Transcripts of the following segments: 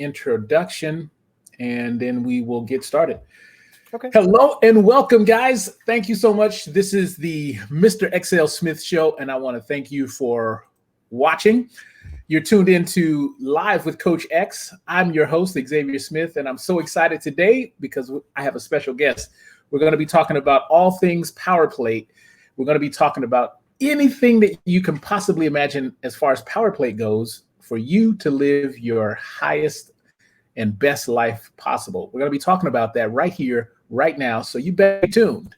introduction, and then we will get started. Okay. Hello and welcome, guys. Thank you so much. This is the Mr. XL Smith Show, and I want to thank you for watching. You're tuned into Live with Coach X. I'm your host, Xavier Smith, and I'm so excited today because I have a special guest. We're going to be talking about all things Power Plate. We're going to be talking about anything that you can possibly imagine as far as Power Plate goes for you to live your highest and best life possible. We're going to be talking about that right here, right now. So you better be tuned.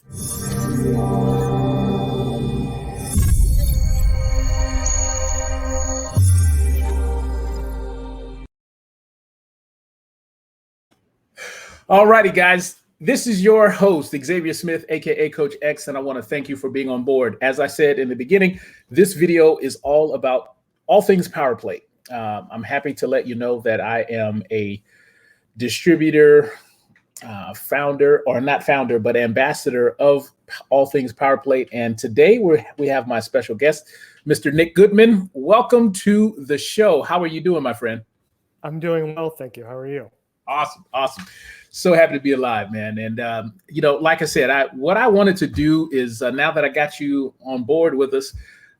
All righty, guys. This is your host, Xavier Smith, aka Coach X, and I want to thank you for being on board. As I said in the beginning, this video is all about all things Power Plate. I'm happy to let you know that I am a distributor, founder, or not founder, but ambassador of all things Power Plate. And today we have my special guest, Mr. Nick Goodman. Welcome to the show. How are you doing, my friend? I'm doing well, thank you. How are you? Awesome. So happy to be alive, man. And, like I said, what I wanted to do is now that I got you on board with us,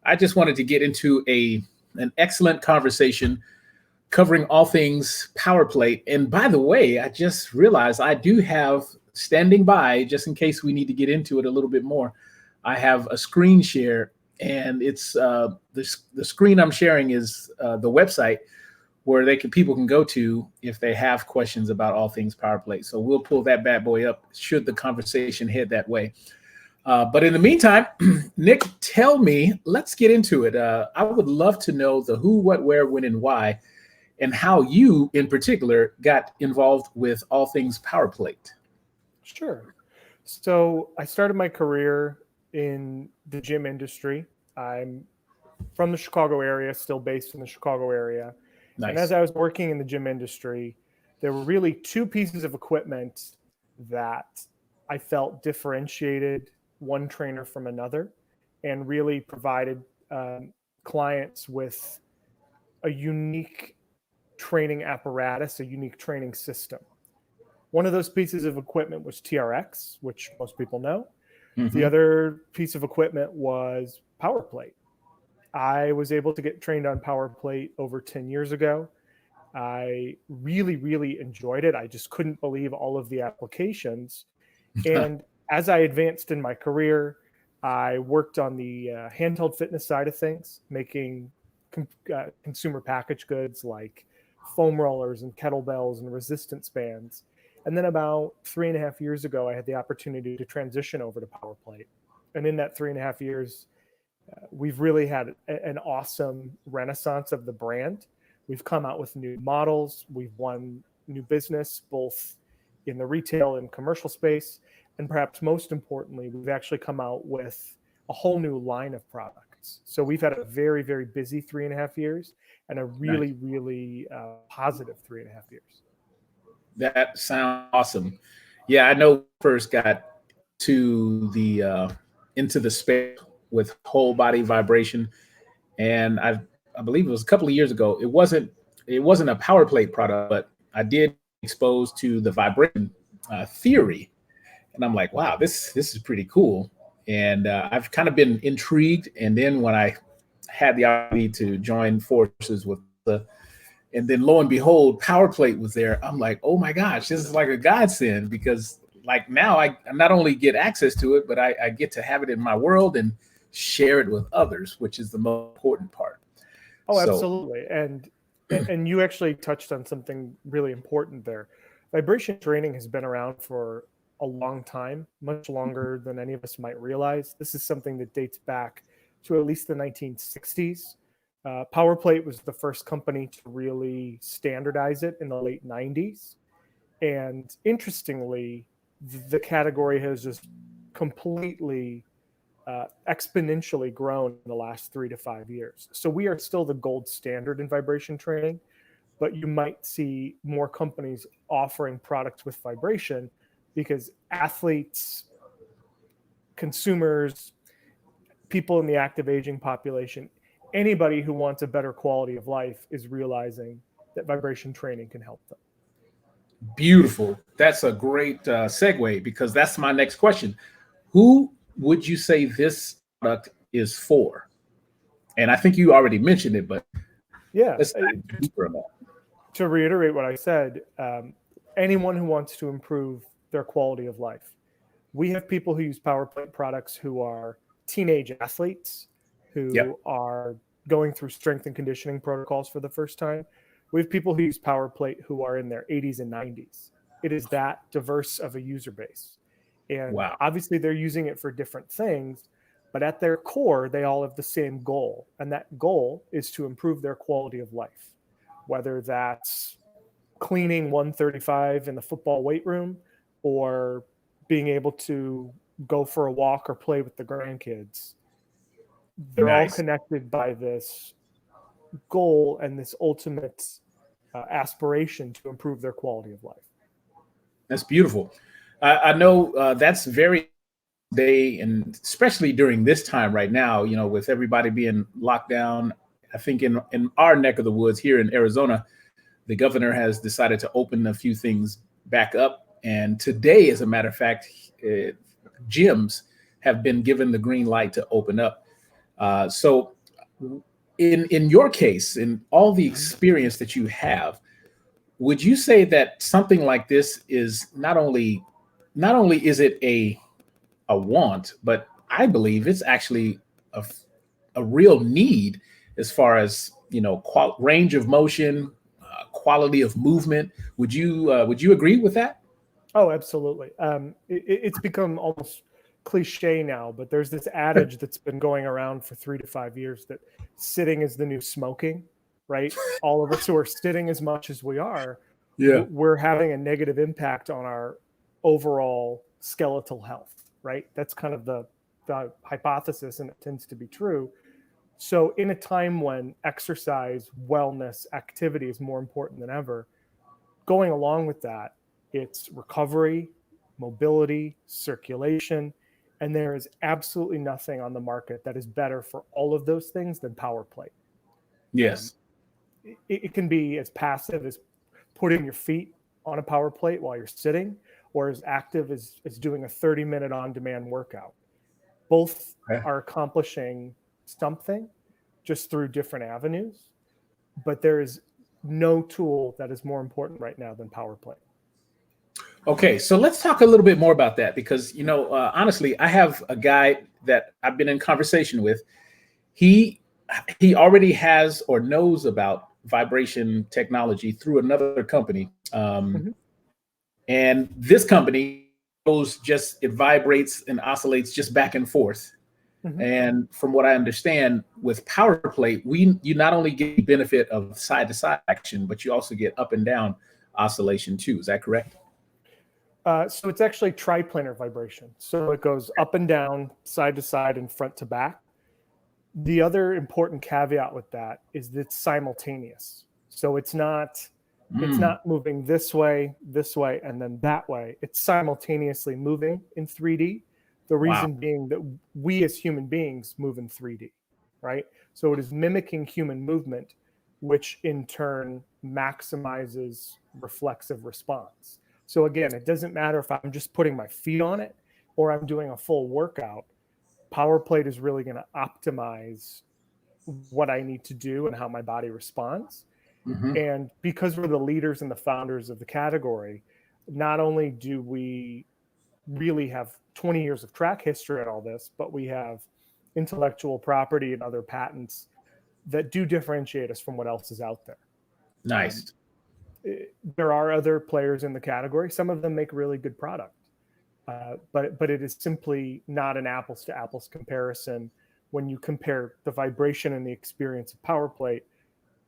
I just wanted to get into an excellent conversation covering all things Power Plate. And by the way, I just realized I do have standing by, just in case we need to get into it a little bit more, I have a screen share, and it's the screen I'm sharing is the website where people can go to if they have questions about all things Power Plate. So we'll pull that bad boy up should the conversation head that way. But in the meantime, Nick, let's get into it. I would love to know the who, what, where, when, and why, and how you in particular got involved with all things Power Plate. Sure. So I started my career in the gym industry. I'm from the Chicago area, still based in the Chicago area. Nice. And as I was working in the gym industry, there were really two pieces of equipment that I felt differentiated one trainer from another and really provided clients with a unique training apparatus, a unique training system. One of those pieces of equipment was TRX, which most people know. Mm-hmm. The other piece of equipment was Power Plate. I was able to get trained on Power Plate over 10 years ago. I really, really enjoyed it. I just couldn't believe all of the applications. And as I advanced in my career, I worked on the handheld fitness side of things, making consumer packaged goods like foam rollers and kettlebells and resistance bands. And then about 3.5 years ago, I had the opportunity to transition over to Power Plate. And in that 3.5 years, we've really had an awesome renaissance of the brand. We've come out with new models. We've won new business, both in the retail and commercial space. And perhaps most importantly, we've actually come out with a whole new line of products. So we've had a very, very busy 3.5 years and a really, really positive 3.5 years. That sounds awesome. Yeah, I know first got to into the space with whole body vibration, and I believe it was a couple of years ago. It wasn't a Power Plate product, but I did expose to the vibration theory, and I'm like, wow, this is pretty cool. And I've kind of been intrigued. And then when I had the opportunity to join forces with and then lo and behold, Power Plate was there. I'm like, oh my gosh, this is like a godsend, because like now I not only get access to it, but I get to have it in my world and share it with others, which is the most important part. Oh, absolutely. And you actually touched on something really important there. Vibration training has been around for a long time, much longer than any of us might realize. This is something that dates back to at least the 1960s. Power Plate was the first company to really standardize it in the late 90s. And interestingly, the category has just completely exponentially grown in the last 3 to 5 years. So we are still the gold standard in vibration training, but you might see more companies offering products with vibration because athletes, consumers, people in the active aging population, anybody who wants a better quality of life is realizing that vibration training can help them. Beautiful. That's a great segue, because that's my next question. Who would you say this product is for? And I think you already mentioned it, but Yeah. let's dive deeper on that. To reiterate what I said, anyone who wants to improve their quality of life. We have people who use Power Plate products who are teenage athletes who Yep. are going through strength and conditioning protocols for the first time. We have people who use Power Plate who are in their 80s and 90s. It is that diverse of a user base. And Wow. obviously they're using it for different things, but at their core, they all have the same goal. And that goal is to improve their quality of life, whether that's cleaning 135 in the football weight room or being able to go for a walk or play with the grandkids. They're all Nice. connected by this goal and this ultimate aspiration to improve their quality of life. That's beautiful. I know that's very day, and especially during this time right now, with everybody being locked down. I think in our neck of the woods here in Arizona, the governor has decided to open a few things back up. And today, as a matter of fact, gyms have been given the green light to open up. So in your case, in all the experience that you have, would you say that something like this is not only is it a want, but I believe it's actually a real need as far as range of motion, quality of movement. Would you agree with that? Oh, absolutely. It's become almost cliche now, but there's this adage that's been going around for 3 to 5 years that sitting is the new smoking, right? All of us who are sitting as much as we are, Yeah. we're having a negative impact on our overall skeletal health, right? That's kind of the hypothesis, and it tends to be true. So in a time when exercise, wellness, activity is more important than ever, going along with that, it's recovery, mobility, circulation, and there is absolutely nothing on the market that is better for all of those things than Power Plate. Yes. It can be as passive as putting your feet on a Power Plate while you're sitting, or as active as doing a 30-minute on-demand workout. Both are accomplishing something just through different avenues, but there is no tool that is more important right now than Power Plate. Okay, so let's talk a little bit more about that, because honestly, I have a guy that I've been in conversation with. He already has or knows about vibration technology through another company, and this company it vibrates and oscillates just back and forth. And from what I understand, with Power Plate, you not only get the benefit of side to side action, but you also get up and down oscillation too. Is that correct? So it's actually triplanar vibration. So it goes up and down, side to side, and front to back. The other important caveat with that is that it's simultaneous. So it's not moving this way, and then that way. It's simultaneously moving in 3D. The reason being that we as human beings move in 3D, right? So it is mimicking human movement, which in turn maximizes reflexive response. So again, it doesn't matter if I'm just putting my feet on it or I'm doing a full workout. Power Plate is really going to optimize what I need to do and how my body responds. And because we're the leaders and the founders of the category, not only do we really have 20 years of track history and all this, but we have intellectual property and other patents that do differentiate us from what else is out there. Nice. There are other players in the category. Some of them make really good product, but it is simply not an apples to apples comparison when you compare the vibration and the experience of Power Plate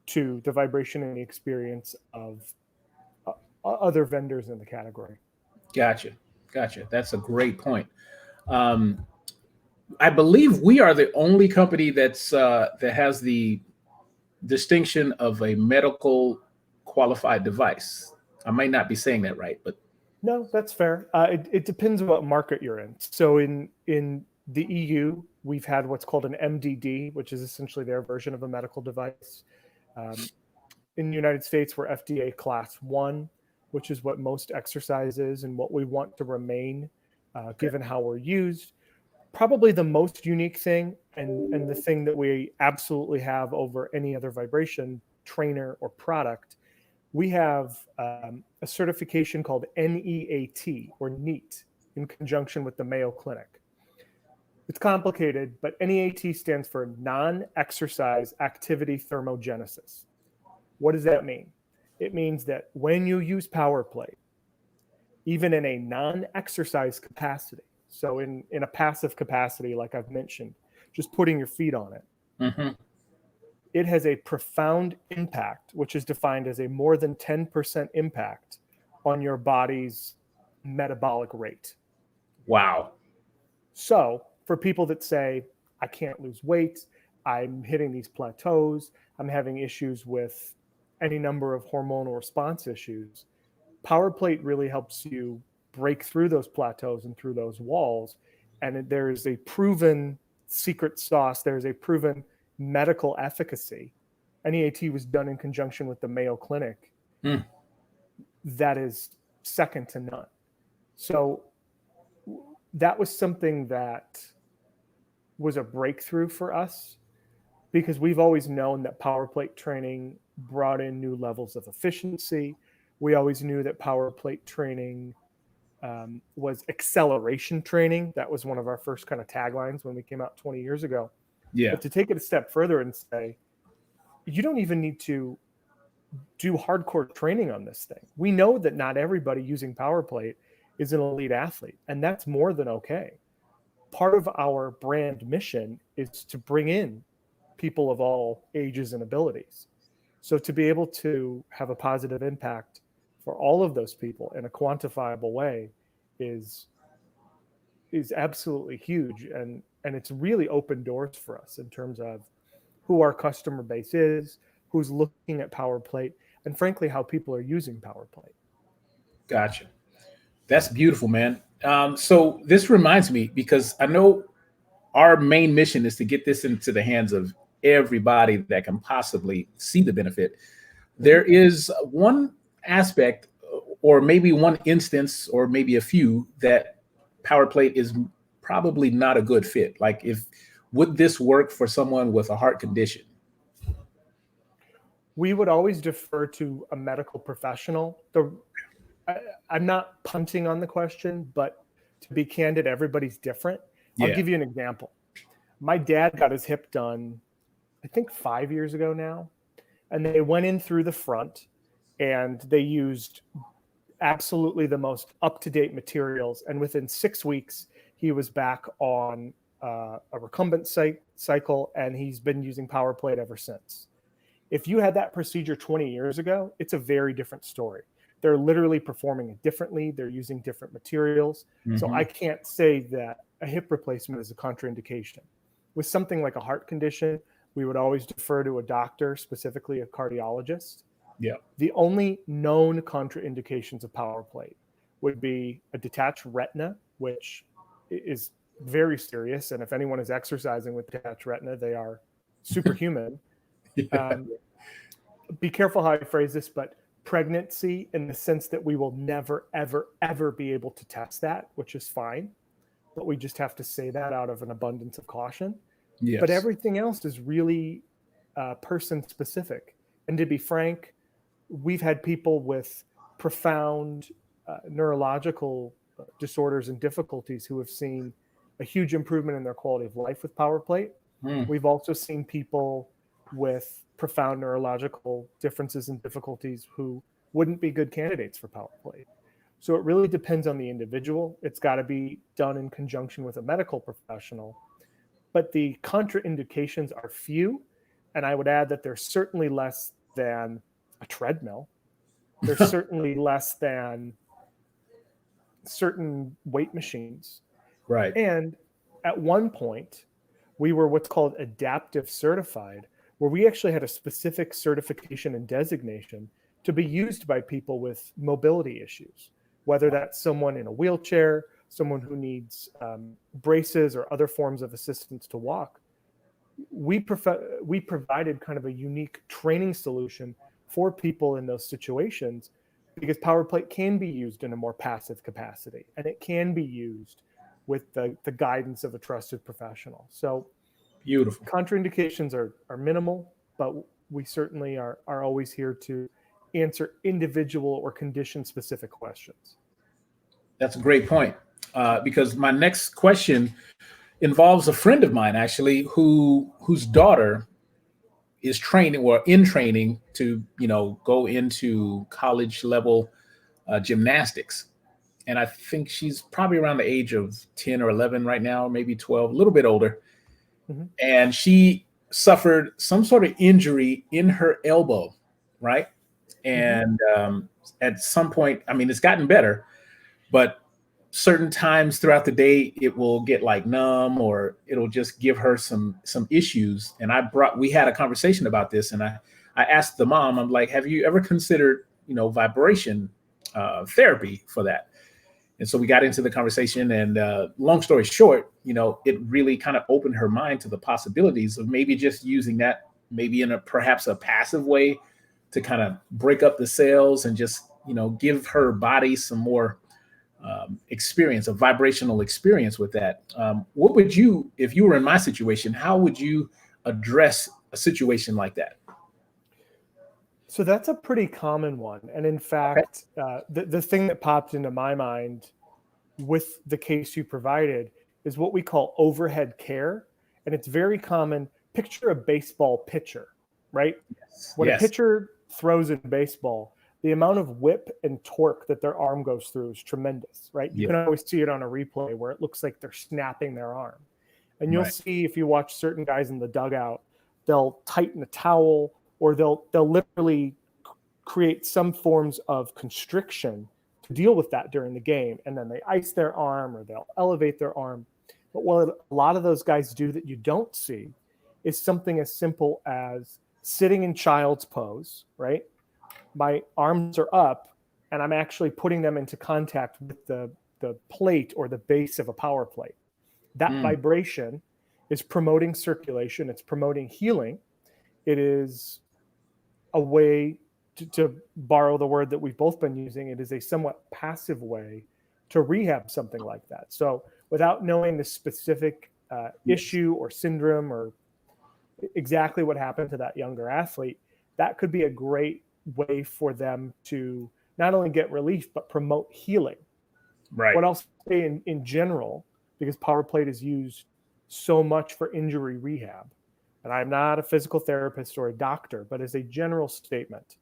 to the vibration and the experience of other vendors in the category. Gotcha. That's a great point. I believe we are the only company that has the distinction of a medical qualified device. I might not be saying that right, but no, that's fair. It depends on what market you're in. So in the EU, we've had what's called an MDD, which is essentially their version of a medical device. in the United States, we're FDA class 1, which is what most exercise is and what we want to remain, given how we're used. Probably the most unique thing, and the thing that we absolutely have over any other vibration trainer or product, we have a certification called NEAT, or NEAT, in conjunction with the Mayo Clinic. It's complicated, but NEAT stands for non-exercise activity thermogenesis. What does that mean? It means that when you use Power Plate, even in a non-exercise capacity, so in a passive capacity, like I've mentioned, just putting your feet on it, Mm-hmm. it has a profound impact, which is defined as a more than 10% impact on your body's metabolic rate. Wow. So for people that say, I can't lose weight, I'm hitting these plateaus, I'm having issues with any number of hormonal response issues, Power Plate really helps you break through those plateaus and through those walls. And there is a proven secret sauce, there's a proven medical efficacy. NEAT was done in conjunction with the Mayo Clinic. Mm. That is second to none. So that was something that was a breakthrough for us, because we've always known that Power Plate training brought in new levels of efficiency. We always knew that Power Plate training was acceleration training. That was one of our first kind of taglines when we came out 20 years ago. Yeah. But to take it a step further and say, you don't even need to do hardcore training on this thing. We know that not everybody using Power Plate is an elite athlete, and that's more than okay. Part of our brand mission is to bring in people of all ages and abilities. So to be able to have a positive impact for all of those people in a quantifiable way is absolutely huge, and it's really opened doors for us in terms of who our customer base is, who's looking at Power Plate, and frankly how people are using Power Plate. Gotcha. That's beautiful, man. So this reminds me, because I know our main mission is to get this into the hands of everybody that can possibly see the benefit. There is one aspect, or maybe one instance, or maybe a few, that Power Plate is probably not a good fit. Like, would this work for someone with a heart condition? We would always defer to a medical professional. I'm not punting on the question, but to be candid, everybody's different. Yeah. I'll give you an example. My dad got his hip done, I think 5 years ago now, and they went in through the front and they used absolutely the most up-to-date materials. And within 6 weeks, he was back on a recumbent cycle, and he's been using Power Plate ever since. If you had that procedure 20 years ago, it's a very different story. They're literally performing it differently. They're using different materials. Mm-hmm. So I can't say that a hip replacement is a contraindication. With something like a heart condition, we would always defer to a doctor, specifically a cardiologist. Yeah. The only known contraindications of Power Plate would be a detached retina, which is very serious. And if anyone is exercising with detached retina, they are superhuman. Yeah. Be careful how I phrase this, but pregnancy, in the sense that we will never, ever, ever be able to test that, which is fine. But we just have to say that out of an abundance of caution. Yes. But everything else is really person specific. And to be frank, we've had people with profound neurological disorders and difficulties who have seen a huge improvement in their quality of life with Power Plate. We've also seen people with profound neurological differences and difficulties who wouldn't be good candidates for Power Plate. So it really depends on the individual. It's got to be done in conjunction with a medical professional. But the contraindications are few. And I would add that they're certainly less than a treadmill. They're certainly less than certain weight machines. Right. And at one point, we were what's called adaptive certified, where we actually had a specific certification and designation to be used by people with mobility issues, whether that's someone in a wheelchair, someone who needs braces or other forms of assistance to walk. We provided kind of a unique training solution for people in those situations, because power plate can be used in a more passive capacity, and it can be used with the guidance of a trusted professional. So Beautiful. contraindications are minimal, but we certainly are always here to answer individual or condition specific questions. That's a great point, because my next question involves a friend of mine actually whose daughter is training or in training to go into college level gymnastics, and I think she's probably around the age of 10 or 11 right now, maybe 12, a little bit older. Mm-hmm. And she suffered some sort of injury in her elbow, right? And at some point, I mean, it's gotten better, but certain times throughout the day it will get like numb, or it'll just give her some issues. And we had a conversation about this, and I asked the mom, I'm like, have you ever considered vibration therapy for that? And so we got into the conversation, and long story short, it really kind of opened her mind to the possibilities of maybe just using that, maybe in perhaps a passive way, to kind of break up the cells and just give her body some more experience, a vibrational experience with that. What would you, if you were in my situation, how would you address a situation like that? So that's a pretty common one. And in fact, the thing that popped into my mind with the case you provided is what we call overhead care. And it's very common. Picture a baseball pitcher, right? When a pitcher throws in baseball, the amount of whip and torque that their arm goes through is tremendous, right? You can always see it on a replay where it looks like they're snapping their arm. And you'll see, if you watch certain guys in the dugout, they'll tighten a towel, or they'll literally create some forms of constriction to deal with that during the game. And then they ice their arm, or they'll elevate their arm. But what a lot of those guys do that you don't see is something as simple as sitting in child's pose, right? My arms are up, and I'm actually putting them into contact with the plate or the base of a power plate. That vibration is promoting circulation. It's promoting healing. It is a way to borrow the word that we've both been using. It is a somewhat passive way to rehab something like that. So without knowing the specific issue or syndrome or exactly what happened to that younger athlete, that could be a great way for them to not only get relief, but promote healing. Right. What else in general, because power plate is used so much for injury rehab, and I'm not a physical therapist or a doctor, but as a general statement,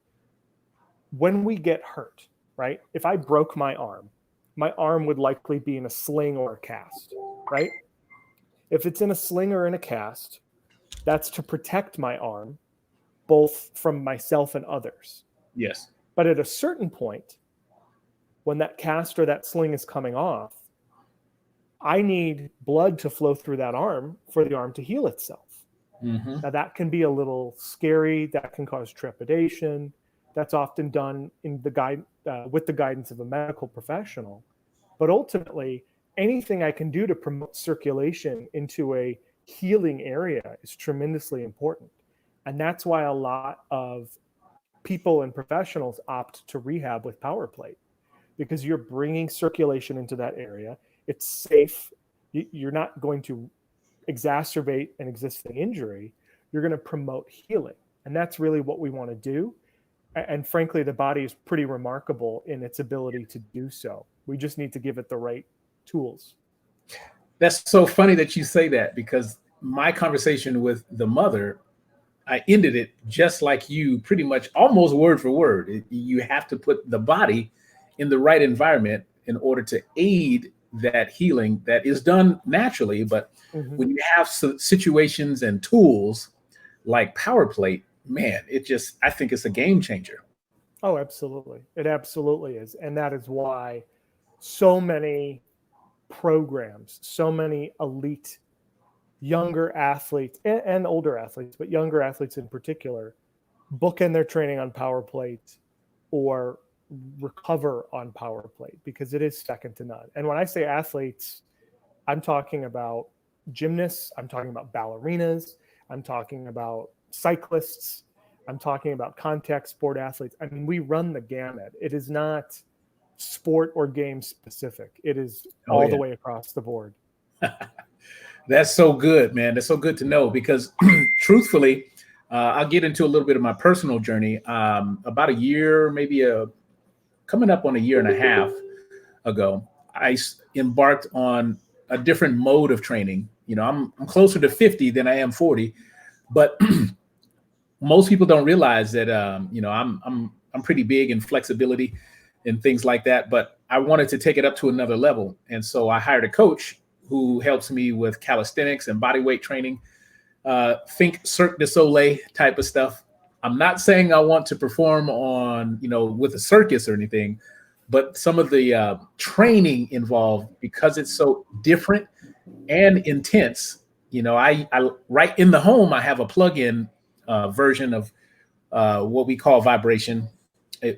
when we get hurt, right? If I broke my arm would likely be in a sling or a cast, right? If it's in a sling or in a cast, that's to protect my arm, both from myself and others. Yes. But at a certain point, when that cast or that sling is coming off, I need blood to flow through that arm for the arm to heal itself. Now that can be a little scary. That can cause trepidation. That's often done in with the guidance of a medical professional. But ultimately, anything I can do to promote circulation into a healing area is tremendously important. And that's why a lot of people and professionals opt to rehab with power plate, because you're bringing circulation into that area. It's safe. You're not going to exacerbate an existing injury. You're going to promote healing. And that's really what we want to do. And frankly, the body is pretty remarkable in its ability to do so. We just need to give it the right tools. That's so funny that you say that, because my conversation with the mother, I ended it just like you, pretty much almost word for word. You have to put the body in the right environment in order to aid that healing that is done naturally. But when you have situations and tools like power plate, man, I think it's a game changer. Oh, absolutely. It absolutely is. And that is why so many programs, so many elite younger athletes and older athletes, but younger athletes in particular, bookend their training on power plate or recover on power plate, because it is second to none. And when I say athletes, I'm talking about gymnasts, I'm talking about ballerinas, I'm talking about cyclists, I'm talking about contact sport athletes. I mean, we run the gamut. It is not sport or game specific. It is all the way across the board. That's so good, man. That's so good to know because truthfully, I'll get into a little bit of my personal journey. About a year, maybe coming up on a year and a half ago, I embarked on a different mode of training. You know, I'm closer to 50 than I am 40, but most people don't realize that you know, I'm pretty big in flexibility and things like that. But I wanted to take it up to another level, and so I hired a coach who helps me with calisthenics and body weight training. Think Cirque du Soleil type of stuff. I'm not saying I want to perform on, you know, with a circus or anything, but some of the training involved, because it's so different and intense. You know, I right in the home, I have a plug-in version of what we call vibration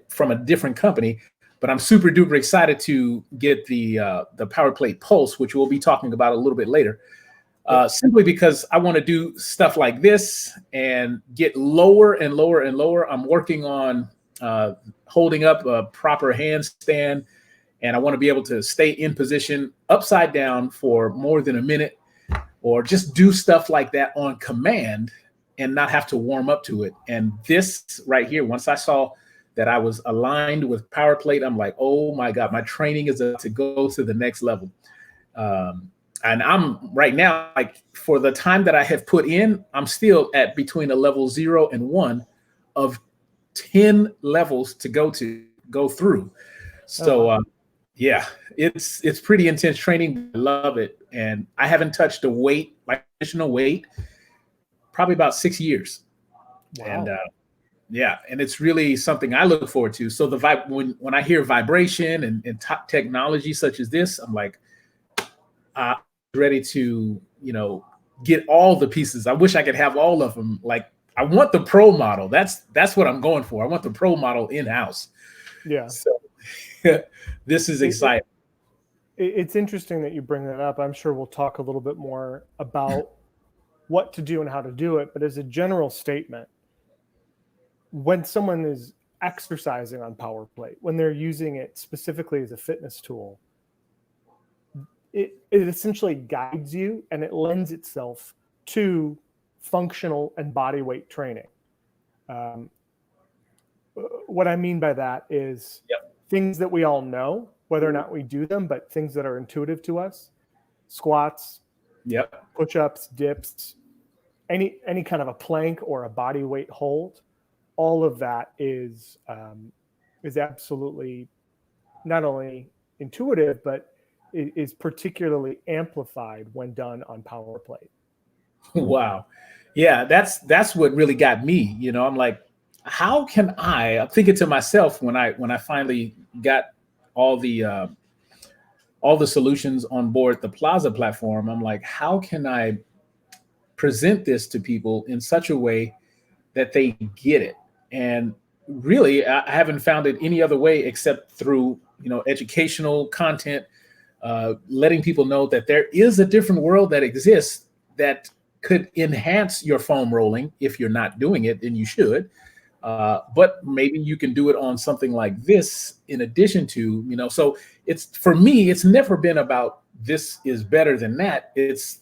from a different company, but I'm super duper excited to get the Power Plate Pulse, which we'll be talking about a little bit later. Simply because I want to do stuff like this and get lower and lower and lower. I'm working on holding up a proper handstand, and I want to be able to stay in position upside down for more than a minute, or just do stuff like that on command and not have to warm up to it. And this right here, once I saw that I was aligned with Power Plate, I'm like, oh my God, my training is to go to the next level. And I'm right now, like, for the time that I have put in, I'm still at between a level 0 and 1 of 10 levels to go through. So yeah, it's pretty intense training. I love it. And I haven't touched a weight, like additional weight, probably about 6 years. Wow. And yeah, and it's really something I look forward to. So when I hear vibration and top technology such as this, I'm like, ready to, you know, get all the pieces. I wish I could have all of them. Like, I want the pro model. That's what I'm going for. I want the pro model in-house. Yeah. So this is exciting. It's interesting that you bring that up. I'm sure we'll talk a little bit more about what to do and how to do it. But as a general statement, when someone is exercising on Power Plate, when they're using it specifically as a fitness tool, it essentially guides you, and it lends itself to functional and body weight training. What I mean by that is things that we all know, whether or not we do them, but things that are intuitive to us: squats, push-ups, dips, any kind of a plank or a body weight hold. All of that is absolutely not only intuitive, but is particularly amplified when done on Power Plate. Wow. Yeah, that's what really got me. You know, I'm like, how can I'm thinking to myself when I finally got all the solutions on board the Plaza platform, I'm like, how can I present this to people in such a way that they get it? And really, I haven't found it any other way except through, you know, educational content, letting people know that there is a different world that exists that could enhance your foam rolling. If you're not doing it, then you should. But maybe you can do it on something like this in addition to, you know, so for me, it's never been about this is better than that. It's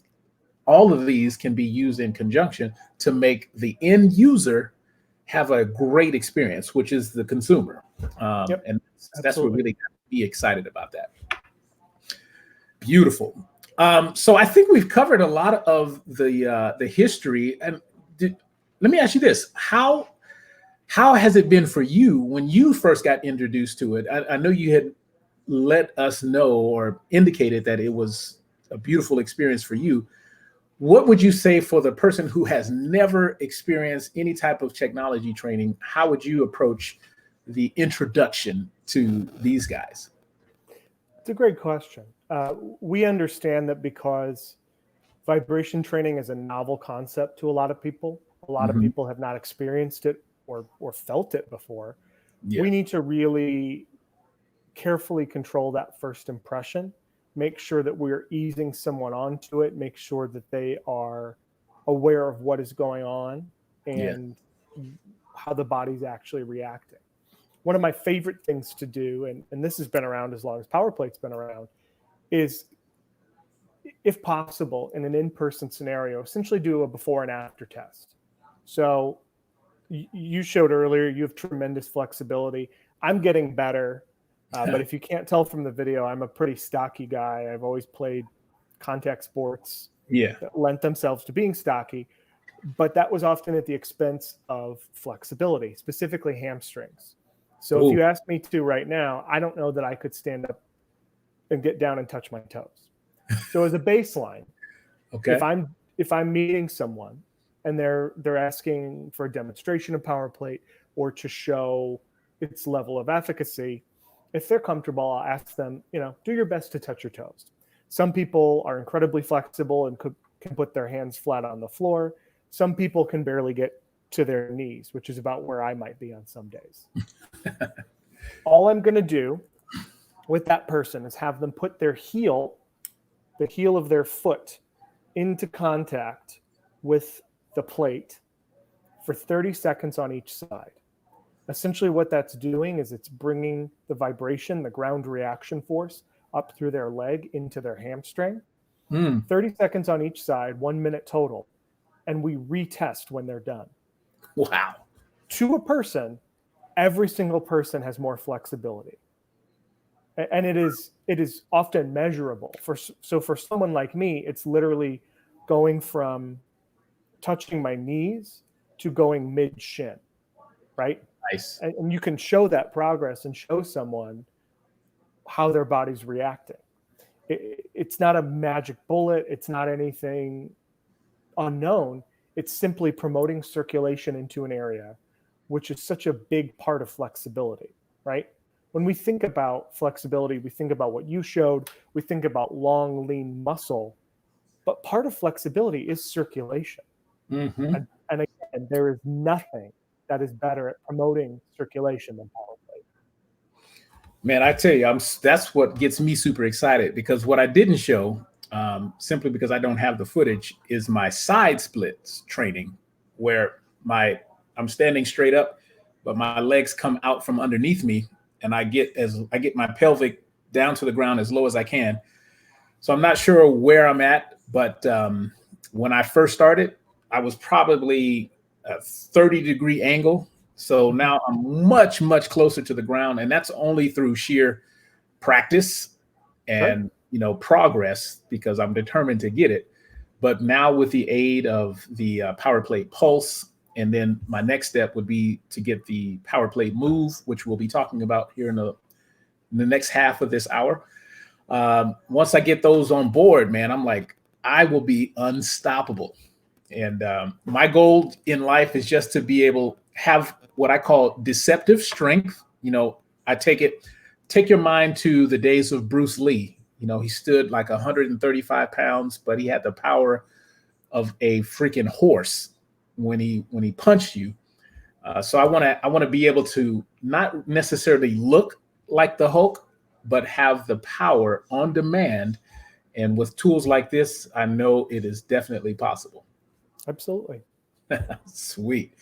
all of these can be used in conjunction to make the end user have a great experience, which is the consumer. And that's what really got me excited about that. Beautiful. So I think we've covered a lot of the history. And let me ask you this: how has it been for you when you first got introduced to it? I know you had let us know or indicated that it was a beautiful experience for you. What would you say for the person who has never experienced any type of technology training? How would you approach the introduction to these guys? It's a great question. We understand that because vibration training is a novel concept to a lot of people. A lot of people have not experienced it or felt it before. We need to really carefully control that first impression, make sure that we're easing someone onto it, make sure that they are aware of what is going on, and how the body's actually reacting. One of my favorite things to do, and this has been around as long as Power Plate's been around, is, if possible, in an in-person scenario, essentially do a before and after test. So you showed earlier, you have tremendous flexibility. I'm getting better, but if you can't tell from the video, I'm a pretty stocky guy. I've always played contact sports that lent themselves to being stocky, but that was often at the expense of flexibility, specifically hamstrings. So if you ask me to right now, I don't know that I could stand up and get down and touch my toes. So as a baseline, if I'm meeting someone and they're asking for a demonstration of Power Plate or to show its level of efficacy, if they're comfortable, I'll ask them, do your best to touch your toes. Some people are incredibly flexible and can put their hands flat on the floor. Some people can barely get to their knees, which is about where I might be on some days. All I'm going to do with that person is have them put their heel, the heel of their foot, into contact with the plate for 30 seconds on each side. Essentially what that's doing is it's bringing the vibration, the ground reaction force, up through their leg into their hamstring. 30 seconds on each side, 1 minute total. And we retest when they're done. Wow. To a person, every single person has more flexibility. And it is often measurable. So for someone like me, it's literally going from touching my knees to going mid-shin, right? Nice. And you can show that progress and show someone how their body's reacting. It's not a magic bullet. It's not anything unknown. It's simply promoting circulation into an area, which is such a big part of flexibility, right? When we think about flexibility, we think about what you showed. We think about long, lean muscle. But part of flexibility is circulation. Mm-hmm. And again, there is nothing that is better at promoting circulation than Power Plate. Man, I tell you, that's what gets me super excited, because what I didn't show, simply because I don't have the footage, is my side splits training, where I'm standing straight up, but my legs come out from underneath me, and I get my pelvic down to the ground as low as I can. So I'm not sure where I'm at, but when I first started, I was probably a 30-degree angle. So now I'm much, much closer to the ground, and that's only through sheer practice and progress, because I'm determined to get it. But now with the aid of the Power Plate Pulse, and then my next step would be to get the Power Plate Move, which we'll be talking about here in the next half of this hour. Once I get those on board, man, I'm like, I will be unstoppable. And my goal in life is just to be able to have what I call deceptive strength. I take your mind to the days of Bruce Lee. He stood like 135 pounds, but he had the power of a freaking horse when he punched you. So I want to be able to not necessarily look like the Hulk, but have the power on demand. And with tools like this, I know it is definitely possible. Absolutely. Sweet.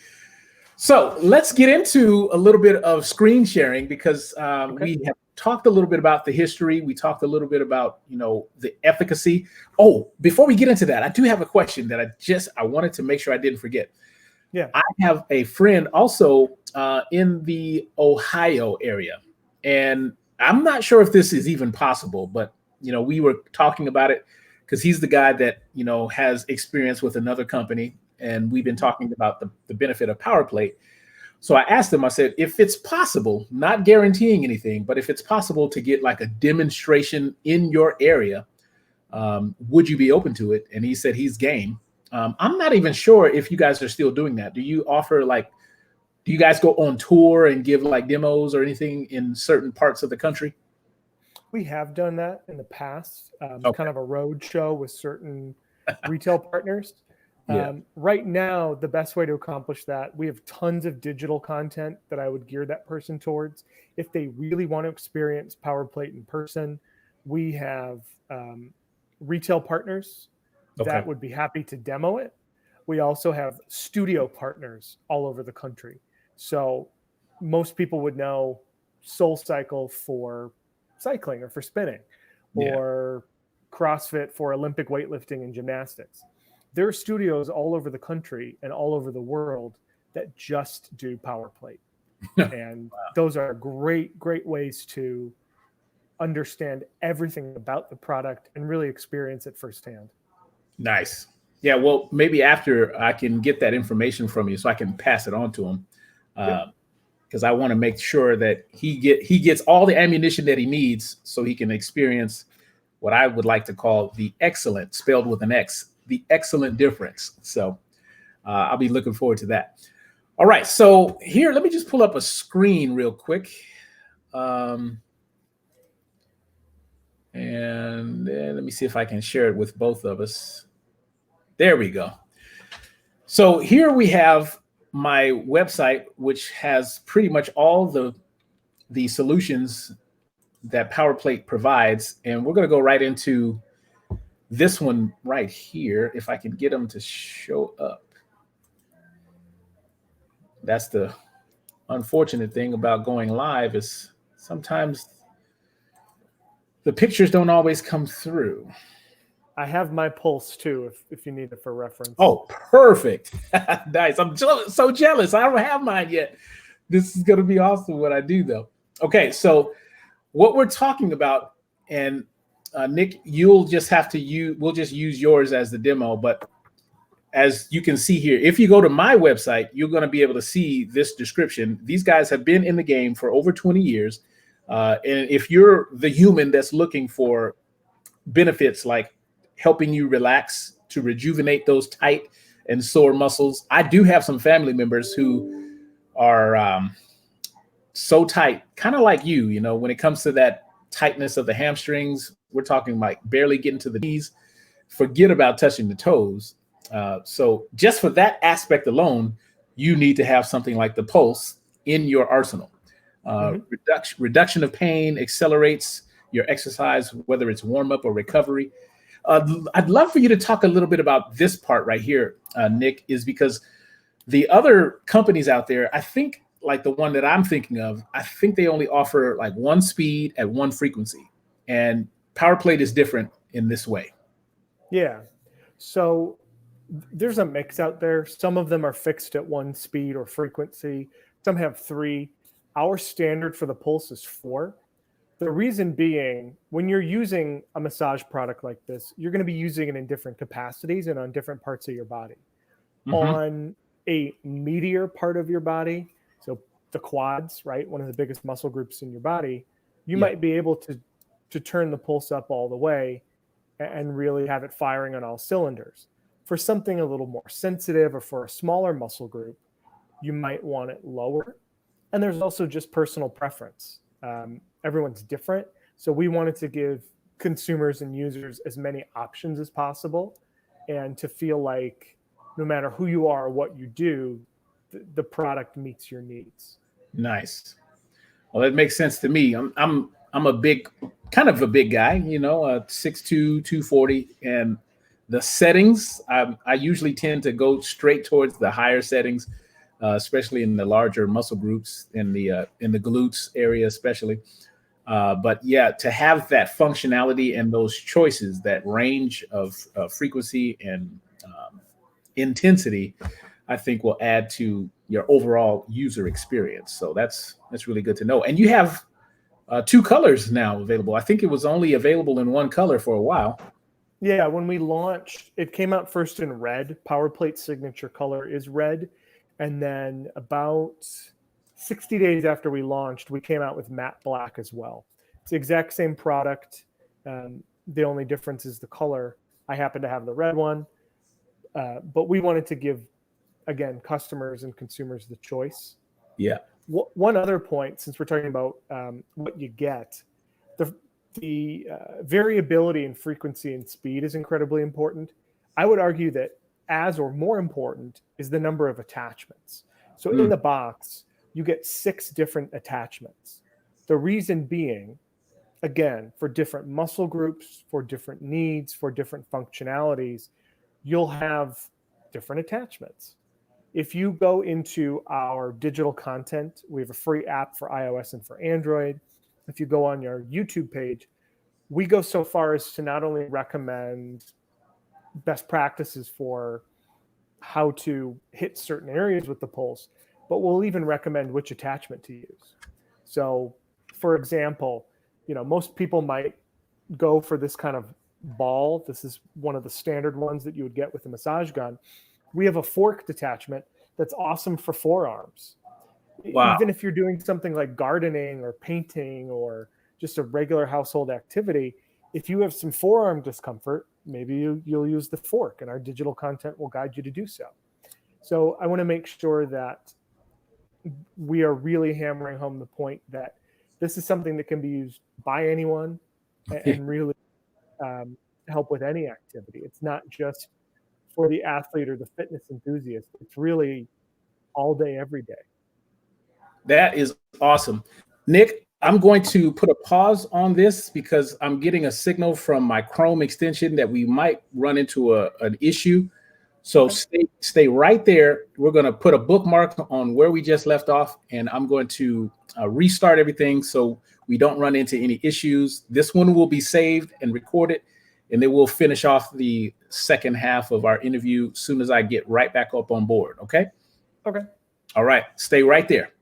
So let's get into a little bit of screen sharing, because we have talked a little bit about the history. We talked a little bit about, the efficacy. Oh, before we get into that, I do have a question that I wanted to make sure I didn't forget. Yeah. I have a friend also in the Ohio area, and I'm not sure if this is even possible, but, we were talking about it because he's the guy that, has experience with another company, and we've been talking about the benefit of Power Plate. So I asked him, I said, if it's possible, not guaranteeing anything, but if it's possible to get like a demonstration in your area, would you be open to it? And he said he's game. I'm not even sure if you guys are still doing that. Do you offer do you guys go on tour and give like demos or anything in certain parts of the country? We have done that in the past, kind of a road show with certain retail partners. Right now, the best way to accomplish that, we have tons of digital content that I would gear that person towards. If they really want to experience Power Plate in person, we have retail partners that would be happy to demo it. We also have studio partners all over the country So most people would know Soul Cycle for cycling or for spinning, or CrossFit for Olympic weightlifting and gymnastics. There are studios all over the country and all over the world that just do power plate. And those are great ways to understand everything about the product and really experience it firsthand. Nice. Yeah, well, maybe after I can get that information from you so I can pass it on to him. Because I want to make sure that he gets all the ammunition that he needs so he can experience what I would like to call the excellent, spelled with an X, the excellent difference. So I'll be looking forward to that. All right, so here, let me just pull up a screen real quick. And then let me see if I can share it with both of us. There we go. So here we have my website, which has pretty much all the solutions that Power Plate provides. And we're going to go right into this one right here, if I can get them to show up. That's the unfortunate thing about going live, is sometimes the pictures don't always come through. I have my pulse too, if you need it for reference. Oh, perfect. Nice. I'm so jealous. I don't have mine yet. This is going to be awesome when I do, though. Okay, so what we're talking about, and Nick, you'll just have to we'll just use yours as the demo, but as you can see here, if you go to my website, you're going to be able to see this description. These guys have been in the game for over 20 years. And if you're the human that's looking for benefits like helping you relax, to rejuvenate those tight and sore muscles, I do have some family members who are so tight, kind of like you know, when it comes to that tightness of the hamstrings, we're talking like barely getting to the knees, forget about touching the toes. So just for that aspect alone, you need to have something like the Pulse in your arsenal. Reduction of pain, accelerates your exercise, whether it's warm up or recovery. I'd love for you to talk a little bit about this part right here, Nick, is because the other companies out there, I think like the one that I'm thinking of, I think they only offer like one speed at one frequency, and Power Plate is different in this way. Yeah. So there's a mix out there. Some of them are fixed at one speed or frequency. Some have 3. Our standard for the Pulse is 4. The reason being, when you're using a massage product like this, you're going to be using it in different capacities and on different parts of your body. On a meatier part of your body, so the quads, right, one of the biggest muscle groups in your body, you might be able to turn the Pulse up all the way and really have it firing on all cylinders. For something a little more sensitive or for a smaller muscle group, you might want it lower. And there's also just personal preference. Everyone's different. So we wanted to give consumers and users as many options as possible, and to feel like no matter who you are or what you do, the product meets your needs. Nice. Well, that makes sense to me. I'm a big, kind of a big guy, you know, 6'2", 240, and the settings, I usually tend to go straight towards the higher settings, especially in the larger muscle groups, in the glutes area, especially. But yeah, to have that functionality and those choices, that range of frequency and intensity, I think will add to your overall user experience. So that's really good to know. And you have 2 colors now available. I think it was only available in one color for a while. Yeah, when we launched, it came out first in red. Power Plate signature color is red. And then about 60 days after we launched, we came out with matte black as well. It's the exact same product. The only difference is the color. I happen to have the red one. But we wanted to give, again, customers and consumers the choice. Yeah. One other point, since we're talking about what you get, the variability in frequency and speed is incredibly important. I would argue that as or more important is the number of attachments. So in the box, you get 6 different attachments. The reason being, again, for different muscle groups, for different needs, for different functionalities, you'll have different attachments. If you go into our digital content, we have a free app for iOS and for Android. If you go on your YouTube page, we go so far as to not only recommend best practices for how to hit certain areas with the pulse, but we'll even recommend which attachment to use. So, for example, most people might go for this kind of ball. This is one of the standard ones that you would get with a massage gun. We have a forked attachment that's awesome for forearms. Wow. Even if you're doing something like gardening or painting or just a regular household activity, if you have some forearm discomfort, maybe you'll use the fork, and our digital content will guide you to do so. So I want to make sure that we are really hammering home the point that this is something that can be used by anyone and really help with any activity. It's not just for the athlete or the fitness enthusiast. It's really all day, every day. That is awesome. Nick, I'm going to put a pause on this because I'm getting a signal from my Chrome extension that we might run into an issue. So stay right there. We're going to put a bookmark on where we just left off, and I'm going to restart everything so we don't run into any issues. This one will be saved and recorded, and then we'll finish off the second half of our interview as soon as I get right back up on board. Okay? Okay. All right. Stay right there.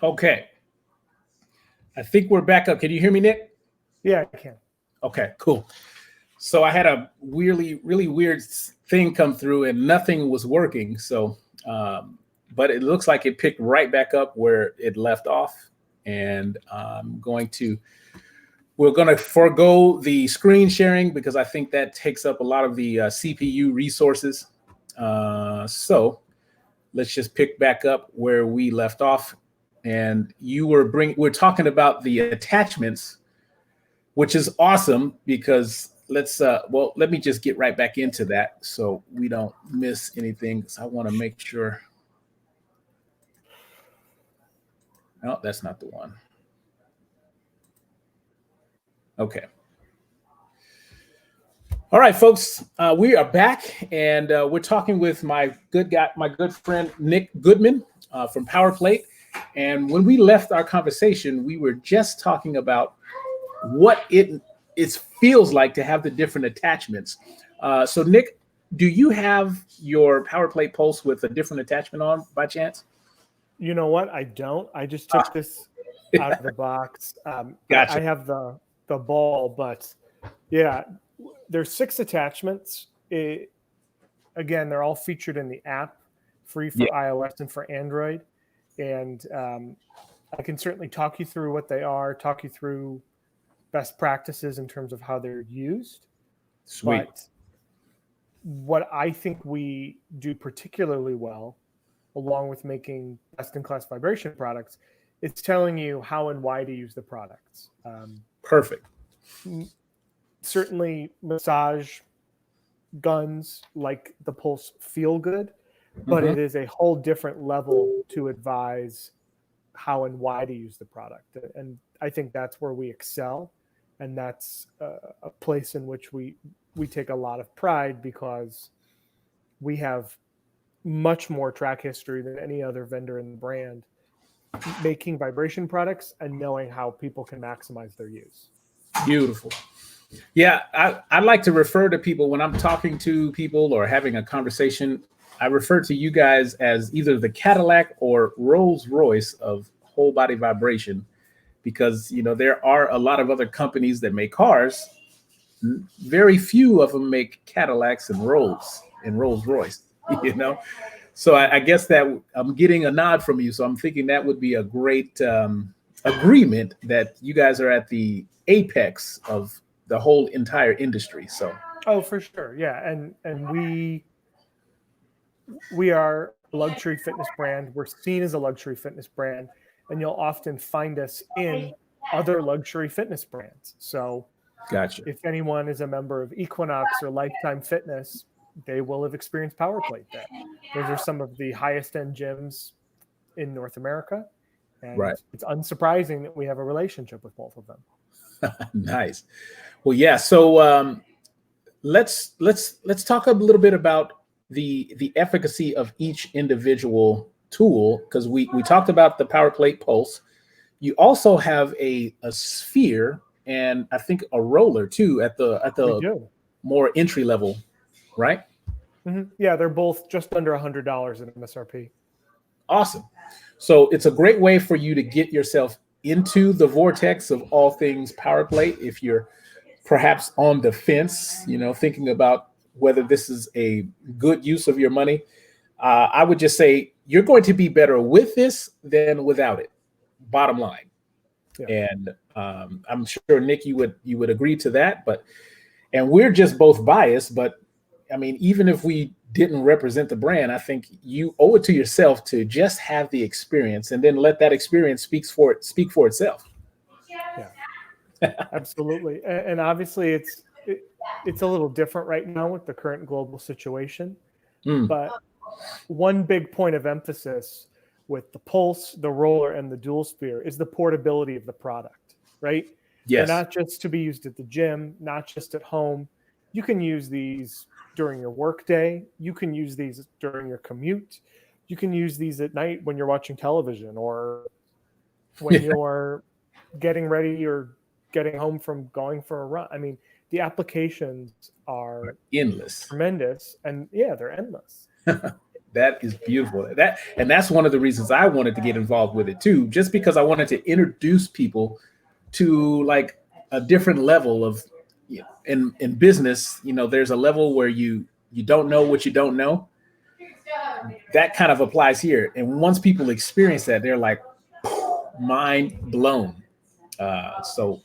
Okay. I think we're back up. Can you hear me, Nick? Yeah, I can. Okay, cool. So I had a really weird thing come through and nothing was working. So, but it looks like it picked right back up where it left off. And we're going to forego the screen sharing because I think that takes up a lot of the CPU resources. So let's just pick back up where we left off. And we're talking about the attachments, which is awesome because let me just get right back into that so we don't miss anything. So I want to make sure. No, that's not the one. Okay. All right, folks, we are back, and we're talking with my good friend Nick Goodman from Power Plate. And when we left our conversation, we were just talking about what it feels like to have the different attachments. So, Nick, do you have your Power Plate Pulse with a different attachment on by chance? You know what? I don't. I just took this out of the box. Gotcha. I have the ball, but yeah, there's 6 attachments. Again, they're all featured in the app, free for iOS and for Android. And I can certainly talk you through what they are, talk you through best practices in terms of how they're used. Sweet. But what I think we do particularly well, along with making best-in-class vibration products, it's telling you how and why to use the products. Perfect. Certainly, massage guns like the Pulse feel good, but it is a whole different level to advise how and why to use the product. And I think that's where we excel. And that's a place in which we take a lot of pride because we have much more track history than any other vendor in the brand making vibration products and knowing how people can maximize their use. Beautiful. Yeah, I like to refer to people when I'm talking to people or having a conversation. I refer to you guys as either the Cadillac or Rolls Royce of whole body vibration, because there are a lot of other companies that make cars. Very few of them make Cadillacs and Rolls Royce. You know, so I guess that I'm getting a nod from you. So I'm thinking that would be a great agreement that you guys are at the apex of the whole entire industry. So, oh, for sure, yeah, and we are a luxury fitness brand. We're seen as a luxury fitness brand, and you'll often find us in other luxury fitness brands. So, gotcha. if anyone is a member of Equinox or Lifetime Fitness, they will have experienced Power Plate there. Those are some of the highest end gyms in North America, and Right. it's unsurprising that we have a relationship with both of them. Nice. Well, yeah. So let's talk a little bit about the efficacy of each individual tool, because we talked about the Power Plate Pulse. You also have a sphere and I think a roller too at the more entry level, right? Mm-hmm. Yeah, they're both just under $100 in MSRP. Awesome. So it's a great way for you to get yourself into the vortex of all things Power Plate. If you're perhaps on the fence, thinking about whether this is a good use of your money, I would just say you're going to be better with this than without it. Bottom line. Yeah. And I'm sure Nick, you would agree to that. And we're just both biased, but I mean, even if we didn't represent the brand, I think you owe it to yourself to just have the experience and then let that experience speak for itself. Yeah, absolutely. And obviously it's a little different right now with the current global situation. But one big point of emphasis with the Pulse, the roller, and the dual sphere is the portability of the product, right? Yes. They're not just to be used at the gym, not just at home. You can use these during your workday. You can use these during your commute. You can use these at night when you're watching television or when you're getting ready or getting home from going for a run. I mean, the applications are endless, tremendous, and yeah, they're endless. That is beautiful. That's one of the reasons I wanted to get involved with it too, just because I wanted to introduce people to like a different level of in business. There's a level where you don't know what you don't know. That kind of applies here. And once people experience that, they're like mind blown. So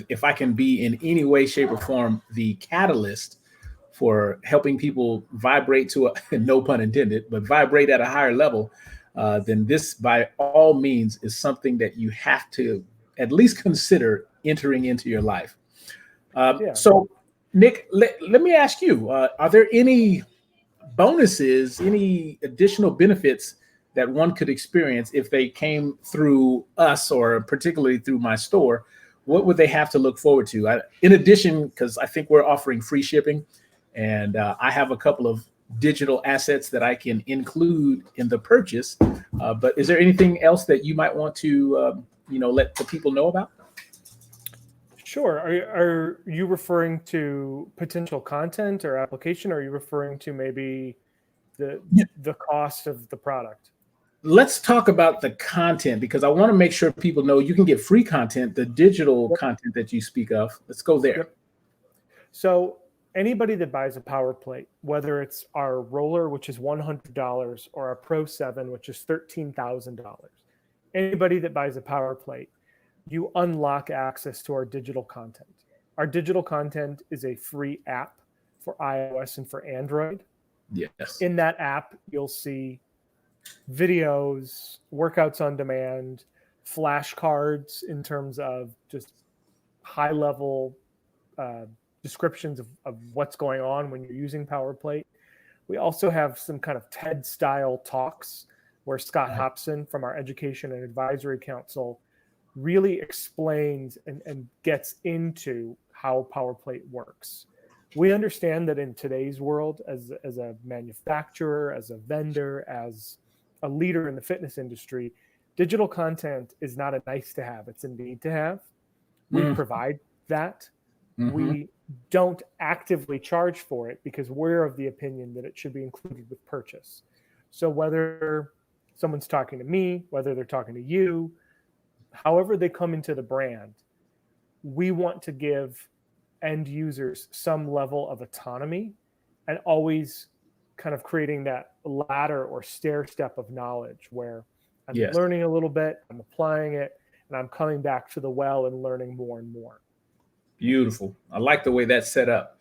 if I can be in any way, shape, or form the catalyst for helping people vibrate to no pun intended, but vibrate at a higher level, then this by all means is something that you have to at least consider entering into your life. So Nick, let me ask you, are there any bonuses, any additional benefits that one could experience if they came through us or particularly through my store? What would they have to look forward to? In addition, because I think we're offering free shipping, and I have a couple of digital assets that I can include in the purchase. But is there anything else that you might want to, let the people know about? Sure. Are you referring to potential content or application? Or are you referring to maybe the cost of the product? Let's talk about the content, because I want to make sure people know you can get free content, the digital content that you speak of. Let's go there. Yep. So anybody that buys a Power Plate, whether it's our roller, which is $100, or our Pro 7, which is $13,000, anybody that buys a Power Plate, you unlock access to our digital content. Our digital content is a free app for iOS and for Android. Yes. In that app, you'll see videos, workouts on demand, flashcards in terms of just high level descriptions of what's going on when you're using Power Plate. We also have some kind of TED style talks where Scott Hobson from our Education and Advisory Council really explains and gets into how Power Plate works. We understand that in today's world, as a manufacturer, as a vendor, as a leader in the fitness industry, Digital content is not a nice to have, it's a need to have. We provide that. We don't actively charge for it because we're of the opinion that it should be included with purchase. So whether someone's talking to me, whether they're talking to you, however they come into the brand, we want to give end users some level of autonomy and always kind of creating that ladder or stair step of knowledge where I'm learning a little bit, I'm applying it, and I'm coming back to the well and learning more and more. Beautiful. I like the way that's set up.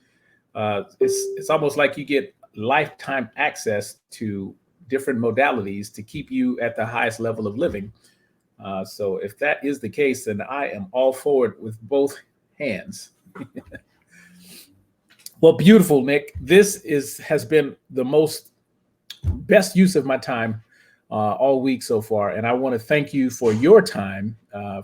It's almost like you get lifetime access to different modalities to keep you at the highest level of living. So if that is the case, then I am all for it with both hands. Well, beautiful, Nick. This has been the best use of my time all week so far, and I want to thank you for your time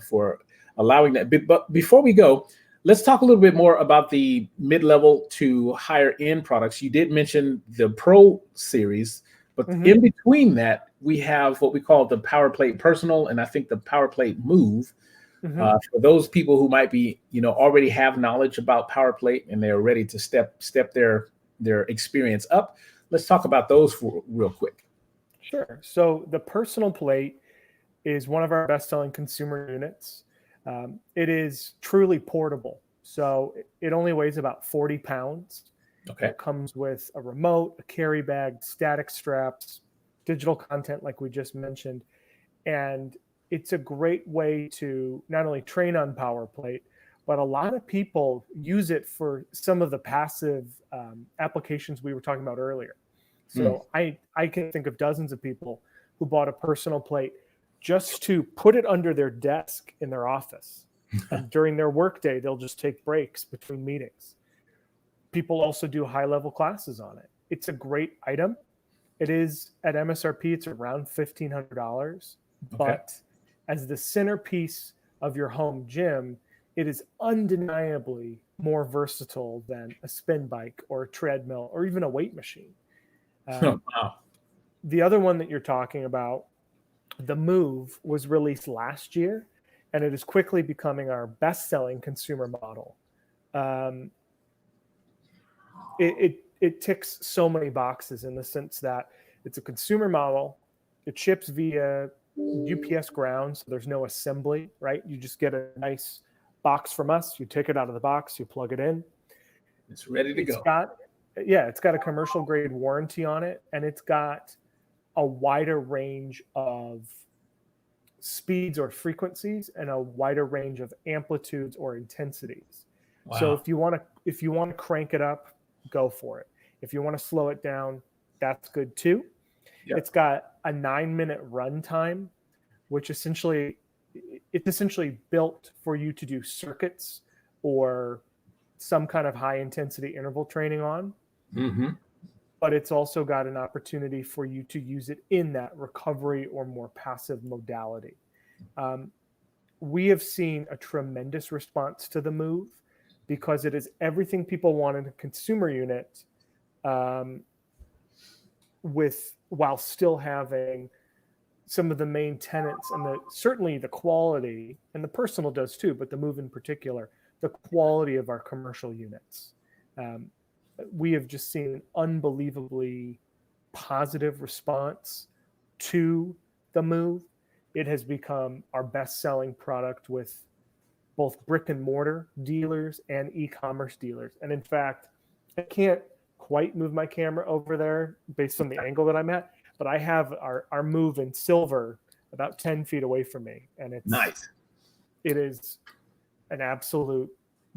for allowing that. But before we go, let's talk a little bit more about the mid-level to higher end products. You did mention the Pro series, but in between that, we have what we call the Power Plate Personal, and I think the Power Plate Move. For those people who might be, already have knowledge about Power Plate and they're ready to step their experience up. Let's talk about those real quick. Sure. So the Personal Plate is one of our best-selling consumer units. It is truly portable. So it only weighs about 40 pounds. Okay. It comes with a remote, a carry bag, static straps, digital content like we just mentioned. And it's a great way to not only train on Power Plate, but a lot of people use it for some of the passive applications we were talking about earlier. So I can think of dozens of people who bought a Personal Plate just to put it under their desk in their office. And during their workday, they'll just take breaks between meetings. People also do high-level classes on it. It's a great item. It is at MSRP, it's around $1,500. But as the centerpiece of your home gym, it is undeniably more versatile than a spin bike or a treadmill or even a weight machine. Wow. The other one that you're talking about, the Move, was released last year, and it is quickly becoming our best-selling consumer model. It ticks so many boxes in the sense that it's a consumer model. It ships via UPS ground, so there's no assembly, right? You just get a nice box from us. You take it out of the box, you plug it in. It's ready to go. It's got a commercial grade warranty on it, and it's got a wider range of speeds or frequencies and a wider range of amplitudes or intensities. Wow. So if you want to crank it up, go for it. If you want to slow it down, that's good too. Yep. It's got a 9-minute run time, which it's essentially built for you to do circuits or some kind of high intensity interval training on. But it's also got an opportunity for you to use it in that recovery or more passive modality. We have seen a tremendous response to the Move because it is everything people want in a consumer unit, while still having some of the main tenets and certainly the quality, and the Personal does too, but the Move in particular, the quality of our commercial units. We have just seen an unbelievably positive response to the Move. It has become our best-selling product with both brick and mortar dealers and e-commerce dealers. And in fact, I can't quite move my camera over there based on the angle that I'm at, but I have our Move in silver about 10 feet away from me. And it's nice. It is an absolute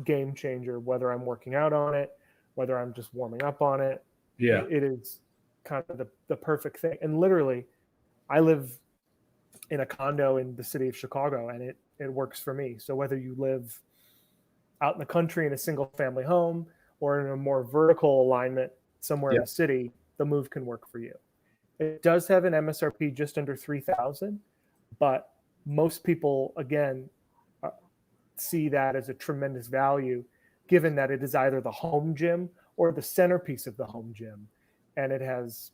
game changer, whether I'm working out on it, whether I'm just warming up on it. Yeah. It is kind of the perfect thing. And literally, I live in a condo in the city of Chicago, and it works for me. So whether you live out in the country in a single family home or in a more vertical alignment somewhere in the city, the Move can work for you. It does have an MSRP just under $3,000, but most people, again, see that as a tremendous value, given that it is either the home gym or the centerpiece of the home gym. And it has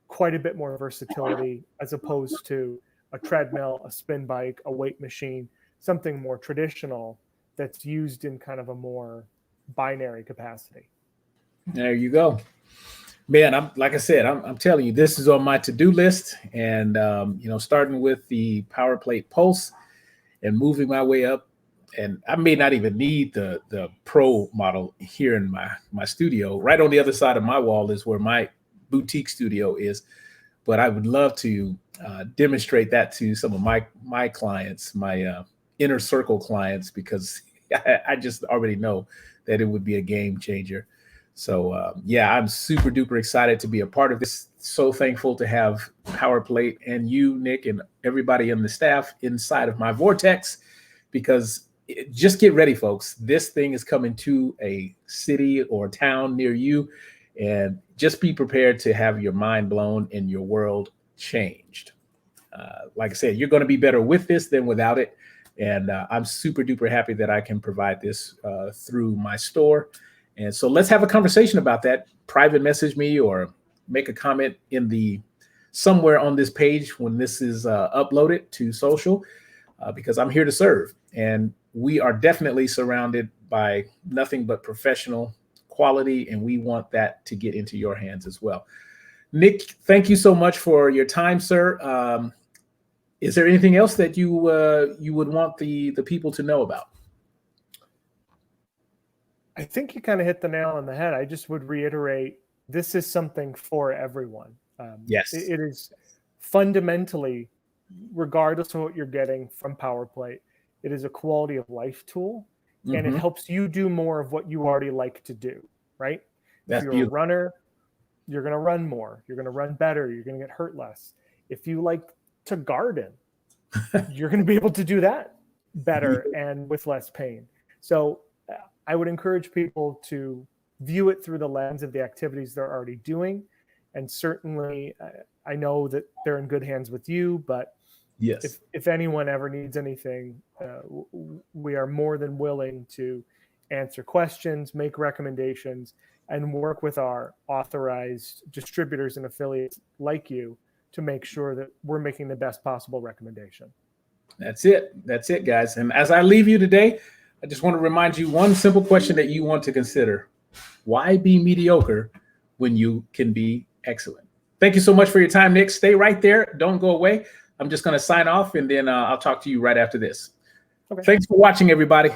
quite a bit more versatility as opposed to a treadmill, a spin bike, a weight machine, something more traditional that's used in kind of a more binary capacity. There you go. Man, like I said, I'm telling you, this is on my to-do list, and starting with the Power Plate Pulse and moving my way up. And I may not even need the Pro model here in my studio. Right on the other side of my wall is where my boutique studio is, but I would love to demonstrate that to some of my clients, my inner circle clients, because I just already know that it would be a game changer. So I'm super duper excited to be a part of this. So thankful to have Power Plate and you, Nick, and everybody on the staff inside of my vortex, because just get ready, folks. This thing is coming to a city or town near you, and just be prepared to have your mind blown and your world changed. Like I said, you're going to be better with this than without it. And I'm super duper happy that I can provide this through my store. And so let's have a conversation about that. Private message me or make a comment in somewhere on this page when this is uploaded to social, because I'm here to serve. And we are definitely surrounded by nothing but professional quality, and we want that to get into your hands as well. Nick, thank you so much for your time, sir. Is there anything else that you would want the people to know about? I think you kind of hit the nail on the head. I just would reiterate, this is something for everyone. Yes. It is fundamentally, regardless of what you're getting from Power Plate, it is a quality of life tool, and it helps you do more of what you already like to do, right? That's if you're beautiful. a runner, you're going to run more. You're going to run better. You're going to get hurt less. If you like to garden, you're going to be able to do that better and with less pain. So I would encourage people to view it through the lens of the activities they're already doing. And certainly, I know that they're in good hands with you, but yes, if anyone ever needs anything, we are more than willing to answer questions, make recommendations, and work with our authorized distributors and affiliates like you to make sure that we're making the best possible recommendation. That's it. That's it, guys. And as I leave you today, I just want to remind you one simple question that you want to consider. Why be mediocre when you can be excellent? Thank you so much for your time, Nick. Stay right there. Don't go away. I'm just going to sign off, and then I'll talk to you right after this. Okay. Thanks for watching, everybody.